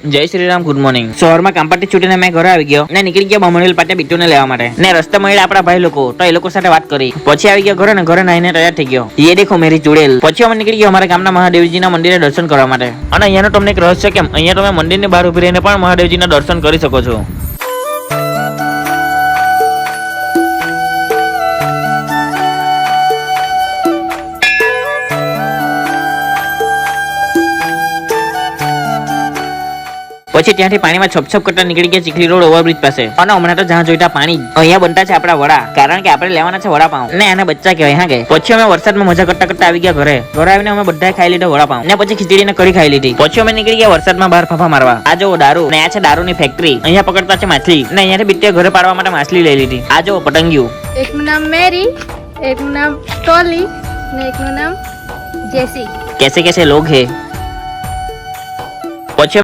જય Shri Ram, good morning. શહેરમાં કામ પરથી છૂટીને મેં ઘરે આવી ગયો ને નીકળી ગયા બમણેલ પાટે બિટ્ટુને લેવા માટે. ને રસ્તે મળ્યા આપણા ભાઈ લોકો, તો એ લોકો સાથે વાત કરી. પછી આવી ગયો ઘરે ને ઘરે નાઈને તૈયાર થઈ ગયો. ये देखो मेरी चुड़ैल. પછી અમે નીકળી ગયા અમારા ગામના મહાદેવજીના મંદિરે દર્શન કરવા માટે. અને અહીંયાનો તમને એક રહસ્ય કેમ, અહીંયા તમે મંદિરની બહાર ઉભી રહીને પણ મહાદેવજીના દર્શન કરી શકો છો. પછી ત્યાંથી પાણીમાં છપછપ કરતા નીકળી ગયા ચીખલી રોડ ઓવરબ્રિજ પાસે. અને હમણાં તો જ્યાં જોઈતા પાણી. અહીંયા બનતા છે આપણા વડા, કારણ કે આપણે લેવાના છે વડાપાઉં ને આને બચ્ચા કહેવાય. હા કે પછી અમે વરસાદમાં મજા કરતા કરતા આવી ગયા ઘરે. ઘરે આવીને અમે બધાએ ખાઈ લીધો વડાપાઉં ને પછી ખીચડી ને કઢી ખાઈ લીધી. પછી અમે નીકળી ગયા વરસાદમાં બહાર ફાફા મારવા. આ જો દારૂ ને આ છે દારૂની ફેક્ટરી. અહીંયા પકડતા છે માછલી ને અહીંયાથી બીતે ઘરે પાડવા માટે માછલી લઈ લીધી. આ જો પતંગિયું. એકનું નામ મેરી, એકનું નામ ટોલી ને એકનું નામ જેસી. कैसे कैसे लोग है. પછી